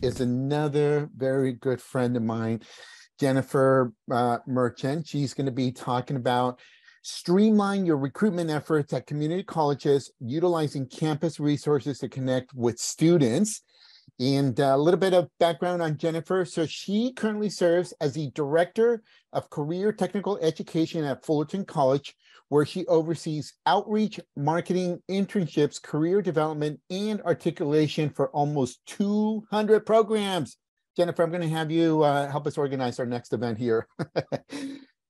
is another very good friend of mine, Jennifer Merchant. She's going to be talking about streamline your recruitment efforts at community colleges, utilizing campus resources to connect with students. And a little bit of background on Jennifer. So she currently serves as the Director of Career Technical Education at Fullerton College, where she oversees outreach, marketing, internships, career development, and articulation for almost 200 programs. Jennifer, I'm going to have you help us organize our next event here.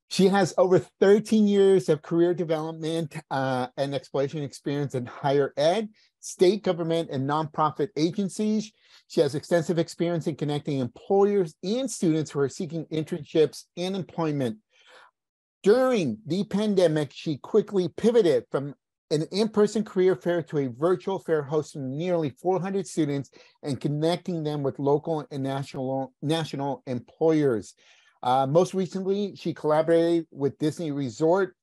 She has over 13 years of career development and exploration experience in higher ed, state government, and nonprofit agencies. She has extensive experience in connecting employers and students who are seeking internships and employment. During the pandemic, she quickly pivoted from an in-person career fair to a virtual fair hosting nearly 400 students and connecting them with local and national employers. Most recently, she collaborated with Disney Resort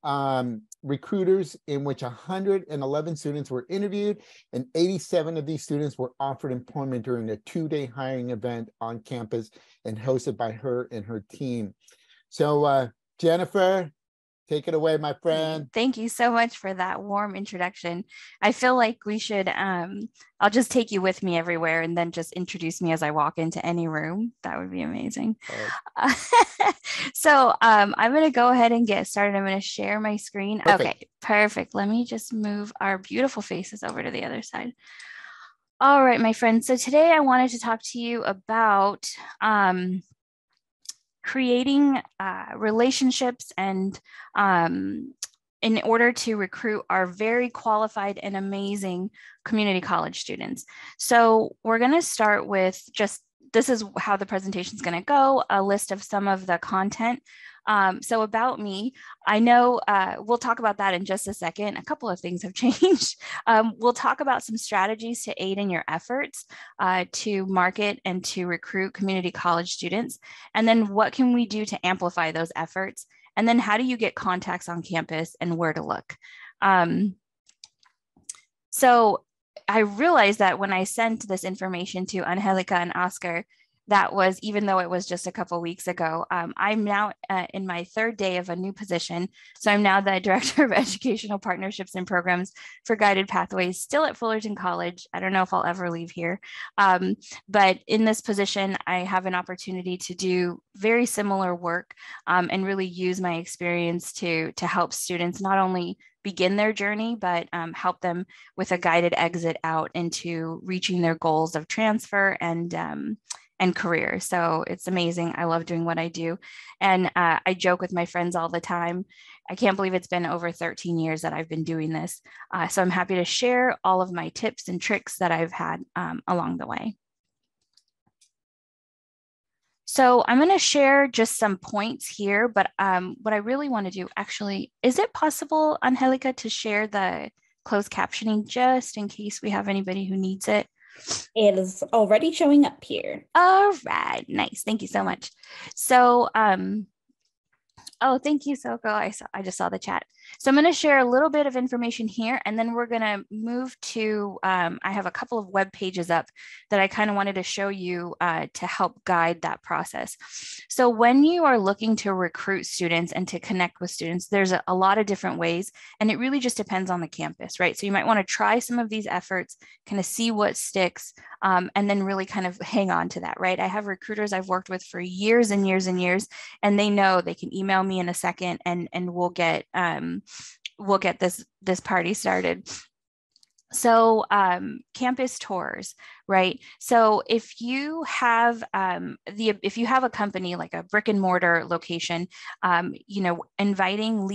recruiters, in which 111 students were interviewed, and 87 of these students were offered employment during a 2-day hiring event on campus and hosted by her and her team. So Jennifer, take it away, my friend. Thank you so much for that warm introduction. I feel like we should, I'll just take you with me everywhere and then just introduce me as I walk into any room. That would be amazing. So I'm going to go ahead and get started. I'm going to share my screen. Perfect. Okay, perfect. Let me just move our beautiful faces over to the other side. All right, my friends. So today I wanted to talk to you about creating relationships and in order to recruit our very qualified and amazing community college students. So we're going to start with just, this is how the presentation is going to go, a list of some of the content. So about me, I know we'll talk about that in just a second. A couple of things have changed. We'll talk about some strategies to aid in your efforts to market and to recruit community college students. And then what can we do to amplify those efforts? And then how do you get contacts on campus and where to look? So I realized that when I sent this information to Angelica and Oscar, that was, even though it was just a couple of weeks ago, I'm now in my third day of a new position. So I'm now the Director of Educational Partnerships and Programs for Guided Pathways, still at Fullerton College. I don't know if I'll ever leave here. But in this position, I have an opportunity to do very similar work and really use my experience to help students not only begin their journey, but help them with a guided exit out into reaching their goals of transfer and career. So it's amazing. I love doing what I do. And I joke with my friends all the time. I can't believe it's been over 13 years that I've been doing this. So I'm happy to share all of my tips and tricks that I've had along the way. So I'm going to share just some points here, but what I really want to do, actually, is it possible, Angelica, to share the closed captioning just in case we have anybody who needs it? It is already showing up here. All right, nice. Thank you so much. So, oh, thank you, Soko. I just saw the chat. So I'm going to share a little bit of information here, and then we're going to move to, I have a couple of web pages up that I kind of wanted to show you to help guide that process. So when you are looking to recruit students and to connect with students, there's a lot of different ways, and it really just depends on the campus, right? So you might want to try some of these efforts, kind of see what sticks, and then really kind of hang on to that, right? I have recruiters I've worked with for years and years and years, and they know they can email me in a second and we'll get this party started. So campus tours, right? So if you have if you have a company like a brick and mortar location, you know, inviting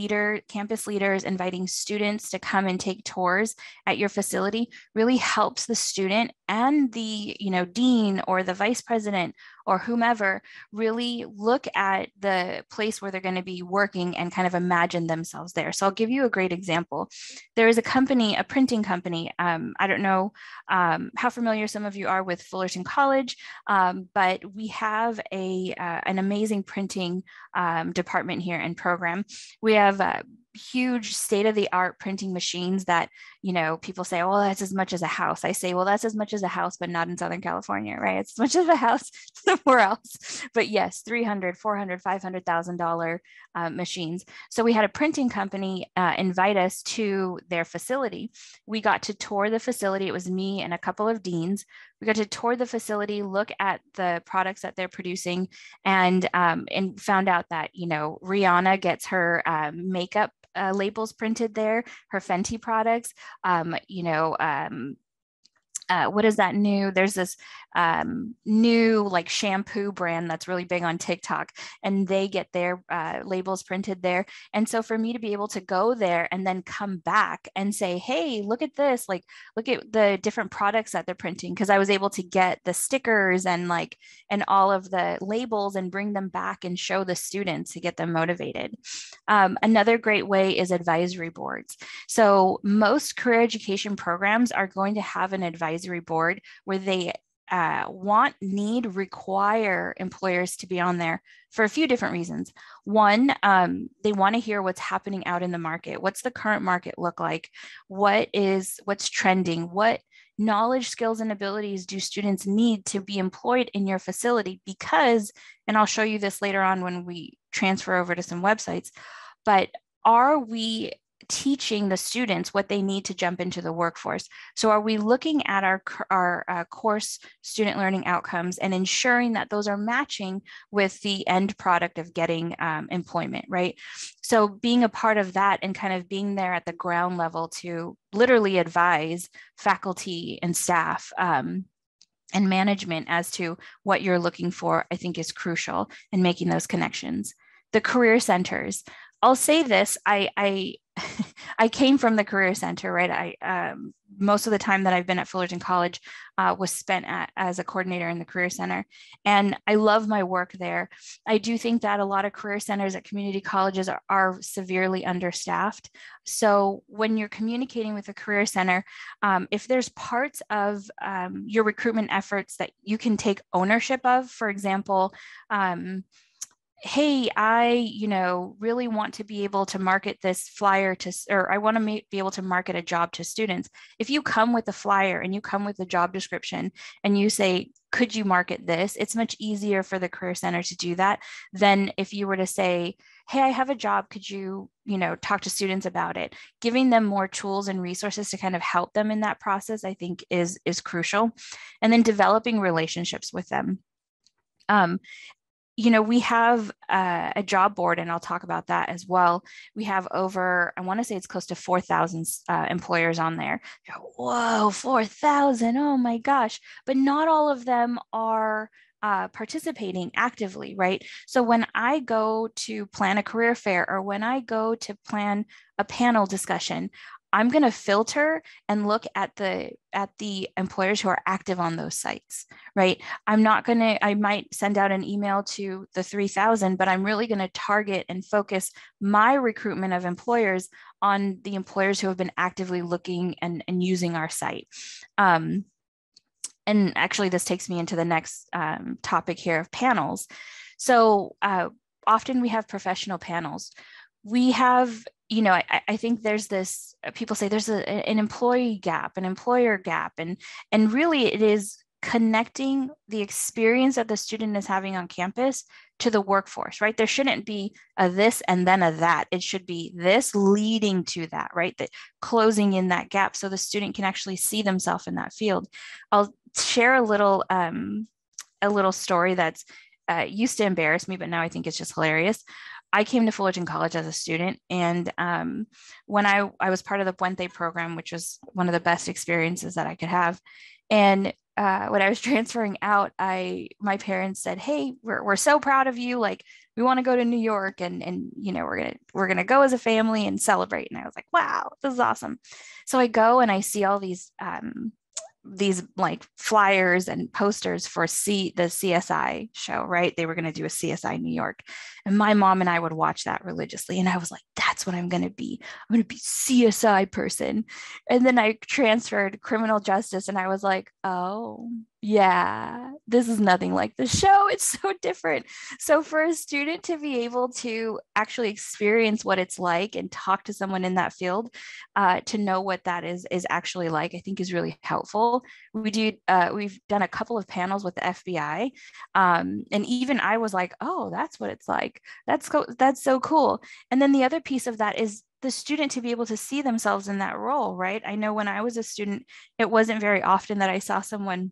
campus leaders, inviting students to come and take tours at your facility really helps the student and the, you know, dean or the vice president or whomever really look at the place where they're going to be working and kind of imagine themselves there. So I'll give you a great example. There is a company, a printing company. I don't know how familiar some of you are with Fullerton College, but we have an amazing printing department here and program. We have huge state-of-the-art printing machines that, you know, people say, well, that's as much as a house. I say, well, that's as much as a house, but not in Southern California, right? It's as much as a house somewhere else. But yes, $300,000, $400,000, $500,000 machines. So we had a printing company invite us to their facility. We got to tour the facility. It was me and a couple of deans. We got to tour the facility, look at the products that they're producing, and found out that, you know, Rihanna gets her makeup labels printed there, her Fenty products, you know, what is that new? There's this new like shampoo brand that's really big on TikTok, and they get their labels printed there. And so for me to be able to go there and then come back and say, hey, look at this, like, look at the different products that they're printing, because I was able to get the stickers and like, and all of the labels and bring them back and show the students to get them motivated. Another great way is advisory boards. So most career education programs are going to have an advisory board where they require employers to be on there for a few different reasons. One, they want to hear what's happening out in the market. What's the current market look like? What's trending? What knowledge, skills, and abilities do students need to be employed in your facility? Because, and I'll show you this later on when we transfer over to some websites, but are we teaching the students what they need to jump into the workforce? So are we looking at our course student learning outcomes and ensuring that those are matching with the end product of getting employment, right? So being a part of that and kind of being there at the ground level to literally advise faculty and staff and management as to what you're looking for, I think is crucial in making those connections. The career centers. I'll say this, I came from the career center, right? Most of the time that I've been at Fullerton College was spent as a coordinator in the career center, and I love my work there. I do think that a lot of career centers at community colleges are severely understaffed. So when you're communicating with a career center, if there's parts of your recruitment efforts that you can take ownership of, for example, hey, I, really want to be able to market this flyer or I want to be able to market a job to students. If you come with a flyer and you come with a job description and you say, could you market this? It's much easier for the career center to do that than if you were to say, hey, I have a job. Could you, talk to students about it? Giving them more tools and resources to kind of help them in that process, I think is crucial. And then developing relationships with them. We have a job board, and I'll talk about that as well. We have over, I want to say it's close to 4,000 employers on there. Whoa, 4,000, oh my gosh. But not all of them are participating actively, right? So when I go to plan a career fair or when I go to plan a panel discussion, I'm going to filter and look at the employers who are active on those sites, right? I might send out an email to the 3,000, but I'm really going to target and focus my recruitment of employers on the employers who have been actively looking and using our site. And actually, this takes me into the next topic here of panels. So often we have professional panels. We have, I think there's this, people say there's an employee gap, an employer gap, and really it is connecting the experience that the student is having on campus to the workforce, right? There shouldn't be a this and then a that. It should be this leading to that, right? That closing in that gap so the student can actually see themselves in that field. I'll share a little story that's used to embarrass me, but now I think it's just hilarious. I came to Fullerton College as a student, and when I was part of the Puente program, which was one of the best experiences that I could have, and when I was transferring out, my parents said, "Hey, we're so proud of you. Like, we want to go to New York, and we're gonna go as a family and celebrate." And I was like, "Wow, this is awesome!" So I go and I see all these like flyers and posters for the CSI show, right? They were going to do a CSI New York. And my mom and I would watch that religiously. And I was like, that's what I'm going to be. I'm going to be CSI person. And then I transferred criminal justice and I was like, oh, Yeah, this is nothing like the show. It's so different. So for a student to be able to actually experience what it's like and talk to someone in that field, to know what that is actually like, I think is really helpful. We've done a couple of panels with the FBI, and even I was like, oh, that's what it's like. That's so cool. And then the other piece of that is the student to be able to see themselves in that role, right? I know when I was a student, it wasn't very often that I saw someone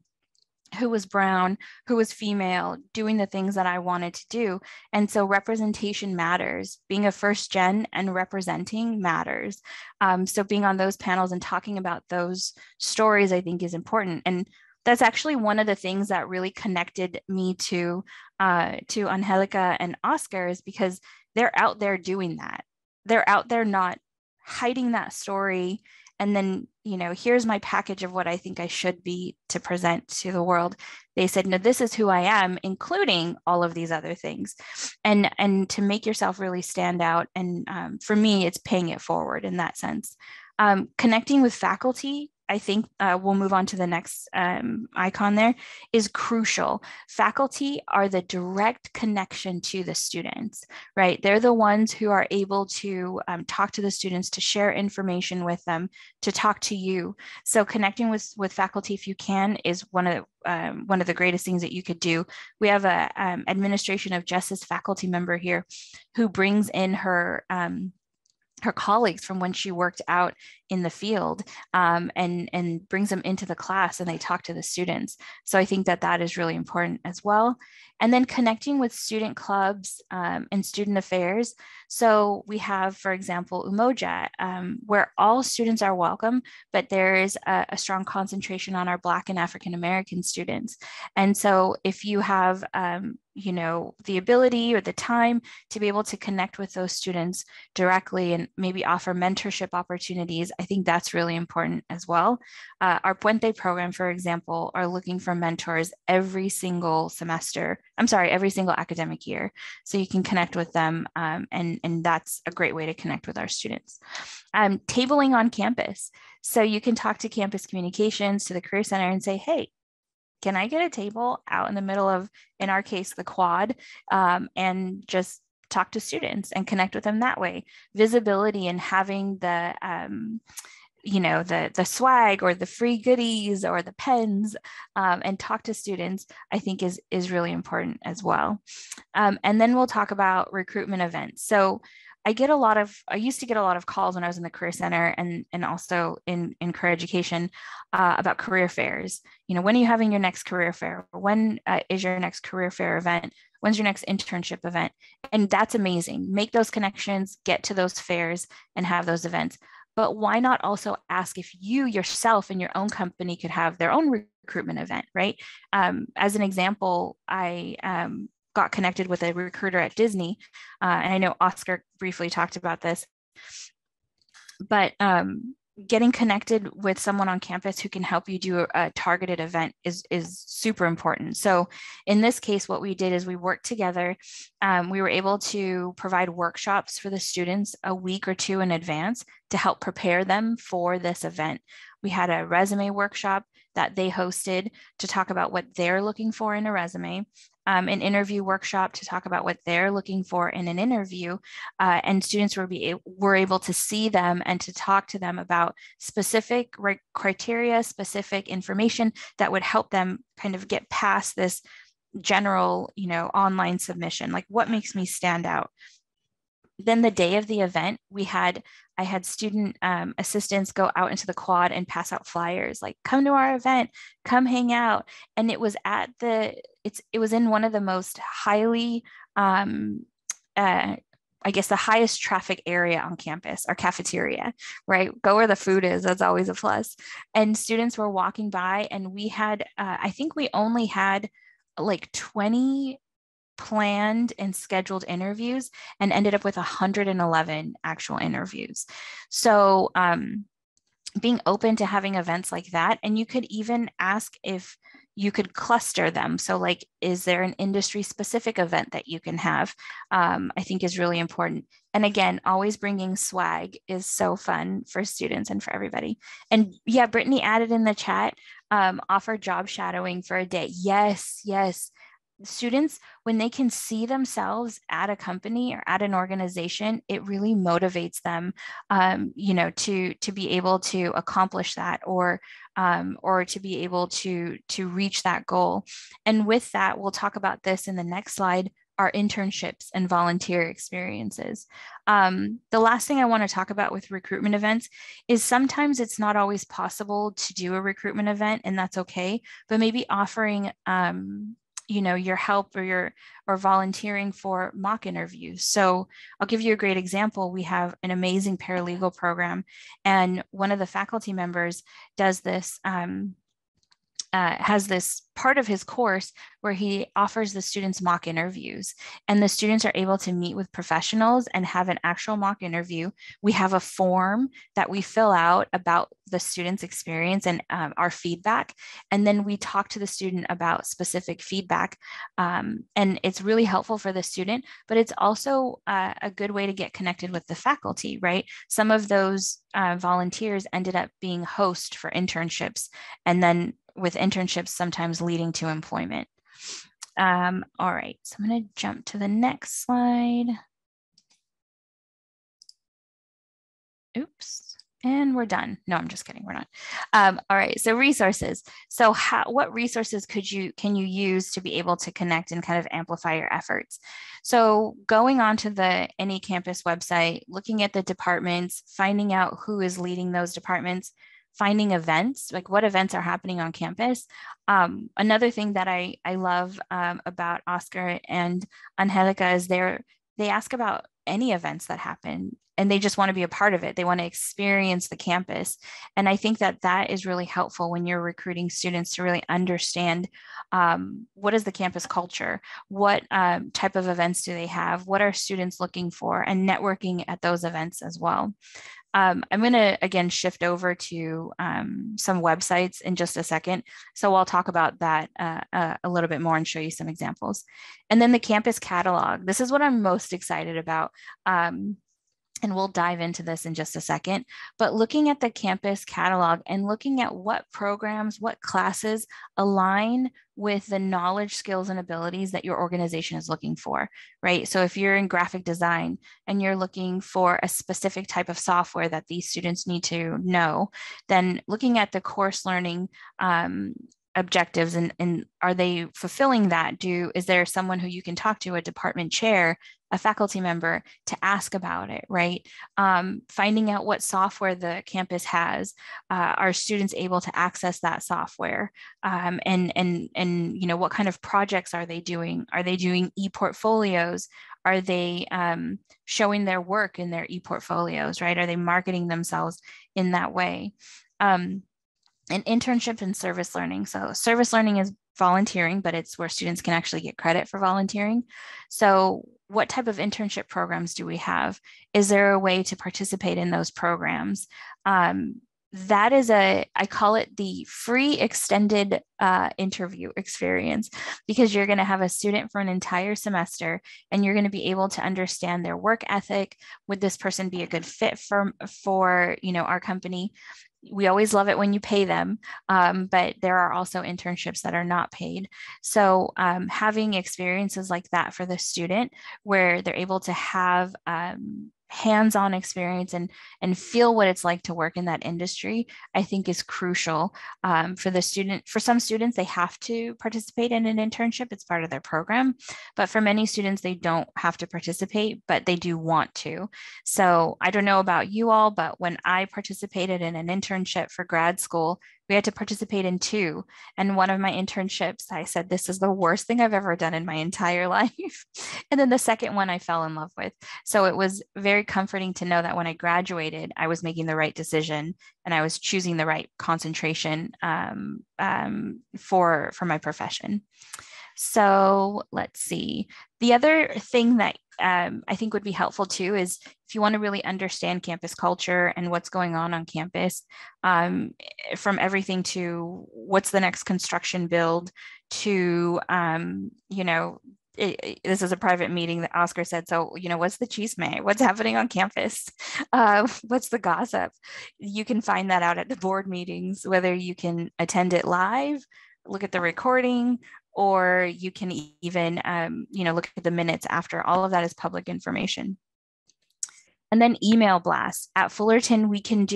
who was brown, who was female, doing the things that I wanted to do. And so representation matters. Being a first gen and representing matters. So being on those panels and talking about those stories, I think is important. And that's actually one of the things that really connected me to Angelica and Oscar, is because they're out there doing that. They're out there not hiding that story and then, here's my package of what I think I should be to present to the world. They said, no, this is who I am, including all of these other things. And to make yourself really stand out. And for me, it's paying it forward in that sense. Connecting with faculty, I think we'll move on to the next icon there, is crucial. Faculty are the direct connection to the students, right? They're the ones who are able to talk to the students, to share information with them, to talk to you. So connecting with faculty, if you can, is one of the greatest things that you could do. We have a administration of justice faculty member here who brings in her colleagues from when she worked out in the field, and brings them into the class, and they talk to the students. So I think that is really important as well. And then connecting with student clubs and student affairs. So we have, for example, Umoja, where all students are welcome, but there is a strong concentration on our Black and African American students. And so if you have the ability or the time to be able to connect with those students directly and maybe offer mentorship opportunities, I think that's really important as well. Our Puente program, for example, are looking for mentors every single academic year. So you can connect with them, and that's a great way to connect with our students. Tabling on campus. So you can talk to campus communications, to the Career Center, and say, hey, can I get a table out in the middle of, in our case, the quad, and just talk to students and connect with them that way? Visibility and having the swag or the free goodies or the pens, and talk to students, I think is really important as well. And then we'll talk about recruitment events. So I used to get a lot of calls when I was in the Career Center and also in career education about career fairs. When are you having your next career fair? When is your next career fair event? When's your next internship event? And that's amazing. Make those connections, get to those fairs and have those events. But why not also ask if you yourself in your own company could have their own recruitment event, right? As an example, I got connected with a recruiter at Disney. And I know Oscar briefly talked about this, but getting connected with someone on campus who can help you do a targeted event is super important. So in this case, what we did is we worked together. We were able to provide workshops for the students a week or two in advance to help prepare them for this event. We had a resume workshop that they hosted to talk about what they're looking for in a resume, an interview workshop to talk about what they're looking for in an interview, and students were able to see them and to talk to them about specific criteria, specific information that would help them kind of get past this general, online submission, like what makes me stand out. Then the day of the event, I had student assistants go out into the quad and pass out flyers like, come to our event, come hang out. And it was it was in one of the most highly, I guess the highest traffic area on campus, our cafeteria, right? Go where the food is, that's always a plus. And students were walking by and we had, I think we only had like 20 planned and scheduled interviews and ended up with 111 actual interviews. So being open to having events like that, and you could even ask if you could cluster them. So like, is there an industry specific event that you can have? I think is really important. And again, always bringing swag is so fun for students and for everybody. And yeah, Brittany added in the chat, offer job shadowing for a day. Yes, yes. Students, when they can see themselves at a company or at an organization, it really motivates them, to be able to accomplish that, or to be able to reach that goal. And with that, we'll talk about this in the next slide, our internships and volunteer experiences. The last thing I want to talk about with recruitment events is sometimes it's not always possible to do a recruitment event, and that's okay, but maybe offering your help or volunteering for mock interviews. So I'll give you a great example. We have an amazing paralegal program, and one of the faculty members does this, has this part of his course where he offers the students mock interviews, and the students are able to meet with professionals and have an actual mock interview. We have a form that we fill out about the student's experience and our feedback, and then we talk to the student about specific feedback, and it's really helpful for the student, but it's also a good way to get connected with the faculty, right? Some of those volunteers ended up being hosts for internships, and then with internships sometimes leading to employment. All right, so I'm going to jump to the next slide. Oops, and we're done. No, I'm just kidding, we're not. All right, so resources. So what resources can you use to be able to connect and kind of amplify your efforts? So going onto the Any Campus website, looking at the departments, finding out who is leading those departments, finding events, like what events are happening on campus. Another thing that I love about Oscar and Angelica is they ask about any events that happen, and they just want to be a part of it. They want to experience the campus. And I think that is really helpful when you're recruiting students to really understand what is the campus culture, what type of events do they have, what are students looking for, and networking at those events as well. I'm going to, again, shift over to some websites in just a second. So I'll talk about that a little bit more and show you some examples. And then the campus catalog. This is what I'm most excited about. And we'll dive into this in just a second, but looking at the campus catalog and looking at what programs, what classes align with the knowledge, skills, and abilities that your organization is looking for, right? So if you're in graphic design and you're looking for a specific type of software that these students need to know, then looking at the course learning objectives and are they fulfilling that? Is there someone who you can talk to, a department chair, a faculty member, to ask about it, right? Finding out what software the campus has, are students able to access that software, and what kind of projects are they doing? Are they doing e-portfolios? Are they showing their work in their e-portfolios, right? Are they marketing themselves in that way? And internship and service learning. So service learning is volunteering, but it's where students can actually get credit for volunteering. So what type of internship programs do we have? Is there a way to participate in those programs? That is I call it the free extended interview experience, because you're going to have a student for an entire semester and you're going to be able to understand their work ethic. Would this person be a good fit for our company? We always love it when you pay them, but there are also internships that are not paid. So having experiences like that for the student where they're able to have hands-on experience and feel what it's like to work in that industry, I think is crucial for the student. For some students, they have to participate in an internship. It's part of their program. But for many students, they don't have to participate, but they do want to. So I don't know about you all, but when I participated in an internship for grad school, we had to participate in 2. And one of my internships, I said, this is the worst thing I've ever done in my entire life. And then the second one I fell in love with. So it was very comforting to know that when I graduated, I was making the right decision and I was choosing the right concentration for my profession. So let's see. The other thing that I think would be helpful too is if you want to really understand campus culture and what's going on campus, from everything to what's the next construction build to, this is a private meeting that Oscar said, so, what's the chisme? What's happening on campus? What's the gossip? You can find that out at the board meetings, whether you can attend it live, look at the recording, or you can even, look at the minutes after. All of that is public information. And then email blasts. At Fullerton, we can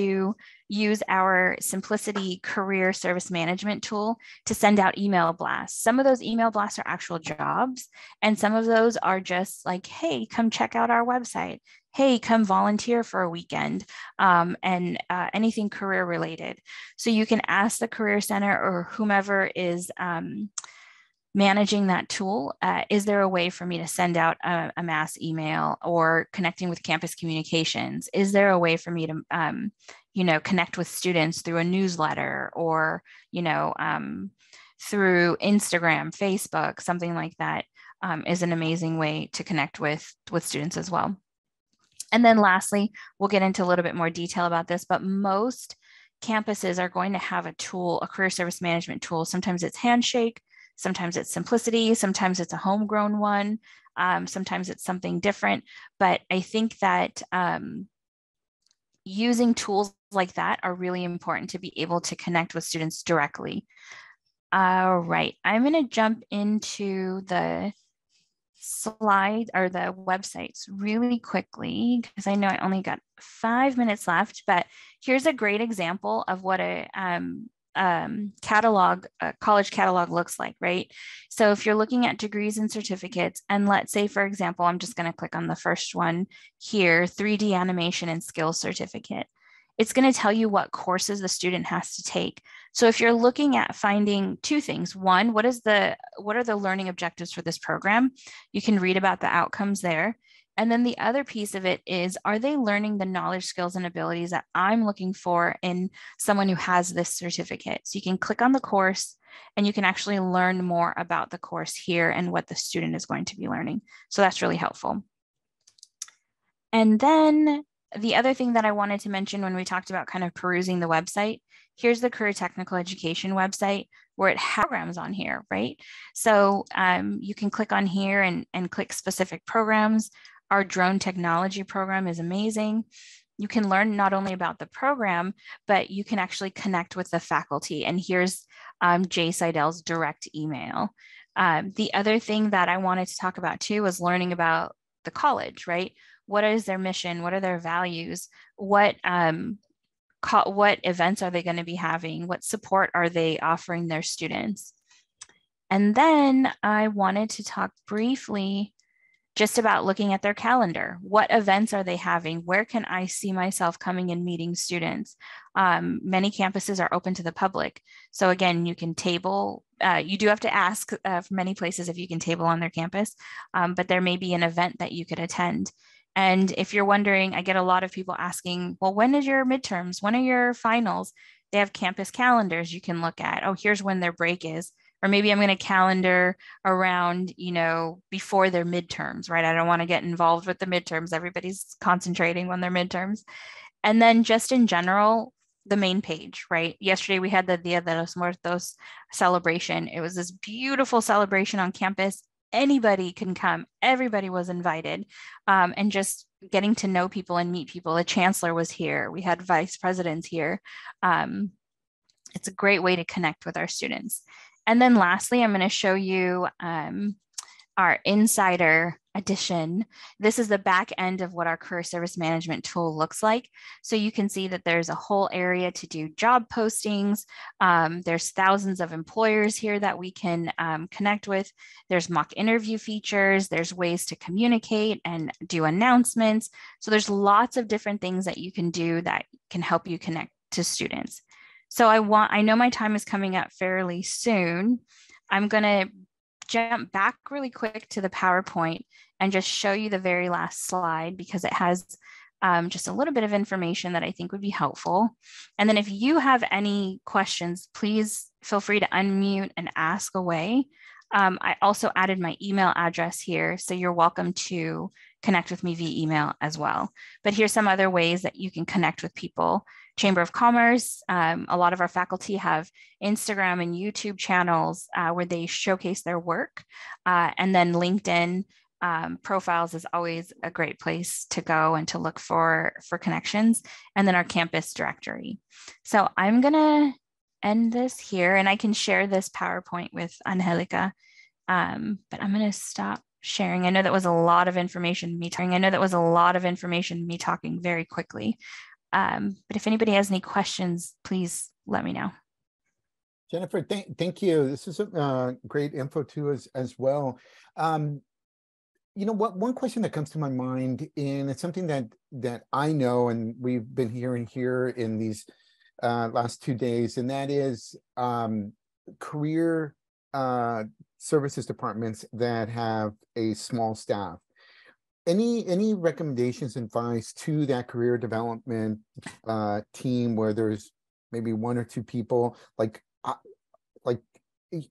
use our Simplicity career service management tool to send out email blasts. Some of those email blasts are actual jobs, and some of those are just like, hey, come check out our website. Hey, come volunteer for a weekend, and anything career related. So you can ask the Career Center or whomever is managing that tool, is there a way for me to send out a mass email, or connecting with campus communications? Is there a way for me to, connect with students through a newsletter, or, through Instagram, Facebook, something like that, is an amazing way to connect with students as well. And then lastly, we'll get into a little bit more detail about this, but most campuses are going to have a tool, a career service management tool. Sometimes it's Handshake, sometimes it's Simplicity, sometimes it's a homegrown one, sometimes it's something different. But I think that using tools like that are really important to be able to connect with students directly. All right, I'm going to jump into the slide or the websites really quickly, because I know I only got 5 minutes left, but here's a great example of what a college catalog looks like, right? So if you're looking at degrees and certificates, and let's say, for example, I'm just going to click on the first one here, 3D animation and skills certificate. It's going to tell you what courses the student has to take. So if you're looking at finding two things, one, what are the learning objectives for this program? You can read about the outcomes there. And then the other piece of it is, are they learning the knowledge, skills, and abilities that I'm looking for in someone who has this certificate? So you can click on the course and you can actually learn more about the course here and what the student is going to be learning. So that's really helpful. And then the other thing that I wanted to mention when we talked about kind of perusing the website, here's the Career Technical Education website where it has programs on here, right? So you can click on here and click specific programs. Our drone technology program is amazing. You can learn not only about the program, but you can actually connect with the faculty. And here's Jay Seidel's direct email. The other thing that I wanted to talk about too was learning about the college, right? What is their mission? What are their values? What events are they going to be having? What support are they offering their students? And then I wanted to talk briefly just about looking at their calendar. What events are they having? Where can I see myself coming and meeting students? Many campuses are open to the public. So again, you can table, you do have to ask for many places if you can table on their campus, but there may be an event that you could attend. And if you're wondering, I get a lot of people asking, well, when is your midterms? When are your finals? They have campus calendars you can look at. Oh, here's when their break is. Or maybe I'm going to calendar around, before their midterms, right? I don't want to get involved with the midterms. Everybody's concentrating on their midterms. And then just in general, the main page, right? Yesterday we had the Dia de los Muertos celebration. It was this beautiful celebration on campus. Anybody can come. Everybody was invited. And just getting to know people and meet people. The chancellor was here. We had vice presidents here. It's a great way to connect with our students. And then lastly, I'm going to show you our Insider edition. This is the back end of what our career service management tool looks like. So you can see that there's a whole area to do job postings. There's thousands of employers here that we can connect with. There's mock interview features. There's ways to communicate and do announcements. So there's lots of different things that you can do that can help you connect to students. So I know my time is coming up fairly soon. I'm going to jump back really quick to the PowerPoint and just show you the very last slide because it has just a little bit of information that I think would be helpful. And then if you have any questions, please feel free to unmute and ask away. I also added my email address here, so you're welcome to connect with me via email as well. But here's some other ways that you can connect with people. Chamber of Commerce, a lot of our faculty have Instagram and YouTube channels where they showcase their work. And then LinkedIn profiles is always a great place to go and to look for connections. And then our campus directory. So I'm gonna end this here, and I can share this PowerPoint with Angelica, but I'm gonna stop sharing. I know that was a lot of information me talking very quickly. But if anybody has any questions, please let me know. Jennifer, thank you. This is great info to us as well. You know what? One question that comes to my mind, and it's something that I know, and we've been hearing here in these last 2 days, and that is career services departments that have a small staff. Any recommendations, advice to that career development team where there's maybe 1 or 2 people, like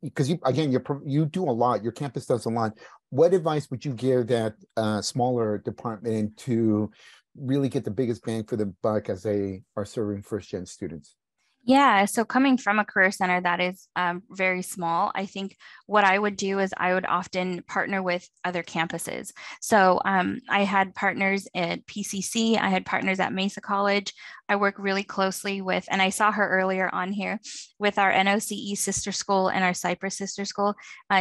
because you do a lot, your campus does a lot. What advice would you give that smaller department to really get the biggest bang for the buck as they are serving first-gen students? Yeah, so coming from a career center that is very small, I think what I would do is I would often partner with other campuses. So I had partners at PCC, I had partners at Mesa College. I work really closely with, and I saw her earlier on here, with our NOCE sister school and our Cypress sister school.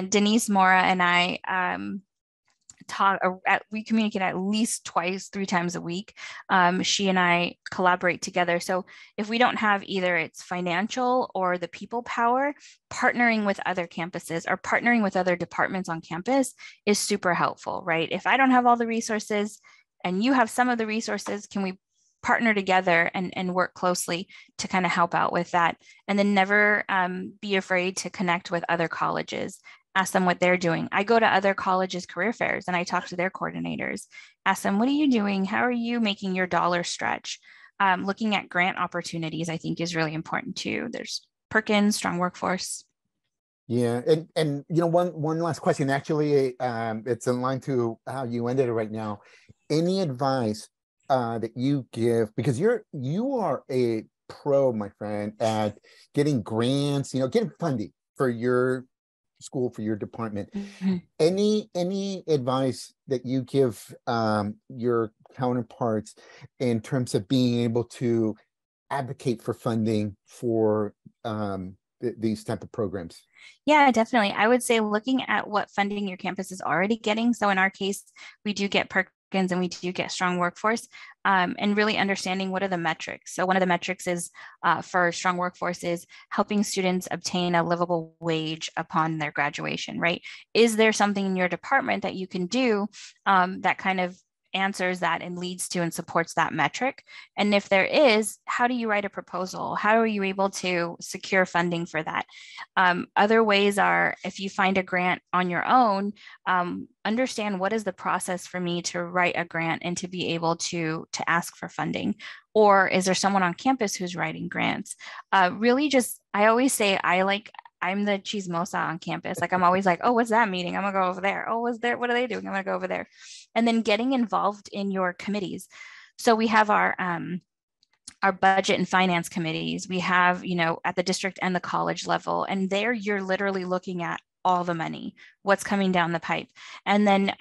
Denise Mora and I we communicate at least 2-3 times a week. She and I collaborate together. So if we don't have either it's financial or the people power, partnering with other campuses or partnering with other departments on campus is super helpful, right? If I don't have all the resources and you have some of the resources, can we partner together and work closely to kind of help out with that? And then never be afraid to connect with other colleges. Ask them what they're doing. I go to other colleges' career fairs and I talk to their coordinators. Ask them, what are you doing? How are you making your dollar stretch? Looking at grant opportunities, I think, is really important too. There's Perkins, Strong Workforce. Yeah, and you know, one last question. Actually, it's in line to how you ended it right now. Any advice that you give, because you are a pro, my friend, at getting grants, you know, getting funding for your school, for your department. Mm-hmm. Any advice that you give your counterparts in terms of being able to advocate for funding for these type of programs? Yeah, definitely. I would say looking at what funding your campus is already getting. So in our case, we do get Perkins and we do get Strong Workforce, and really understanding what are the metrics. So one of the metrics is for Strong Workforce is helping students obtain a livable wage upon their graduation, right? Is there something in your department that you can do that kind of answers that and leads to and supports that metric? And if there is, how do you write a proposal? How are you able to secure funding for that? Other ways are, if you find a grant on your own, understand what is the process for me to write a grant and to be able to ask for funding? Or is there someone on campus who's writing grants? Really just, I always say I'm the chismosa on campus. Like I'm always like, oh, what's that meeting? I'm gonna go over there. Oh, what are they doing? I'm gonna go over there. And then getting involved in your committees. So we have our budget and finance committees. We have, you know, at the district and the college level, and there you're literally looking at all the money, what's coming down the pipe. And then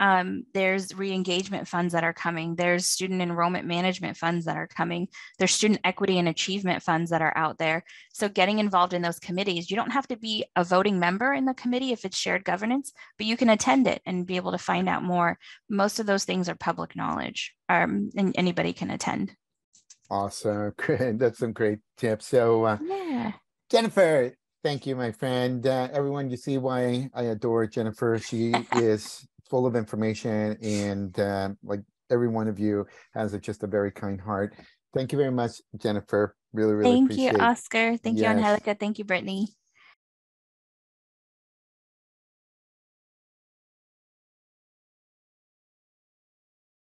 there's re-engagement funds that are coming. There's student enrollment management funds that are coming. There's student equity and achievement funds that are out there. So getting involved in those committees, you don't have to be a voting member in the committee if it's shared governance, but you can attend it and be able to find out more. Most of those things are public knowledge, and anybody can attend. Awesome. Great. That's some great tips. So yeah. Jennifer, thank you, my friend. Everyone, you see why I adore Jennifer. She is full of information, and like every one of you has just a very kind heart. Thank you very much, Jennifer. Really, really appreciate it. Thank you, Oscar. Thank you, Angelica. Thank you, Brittany.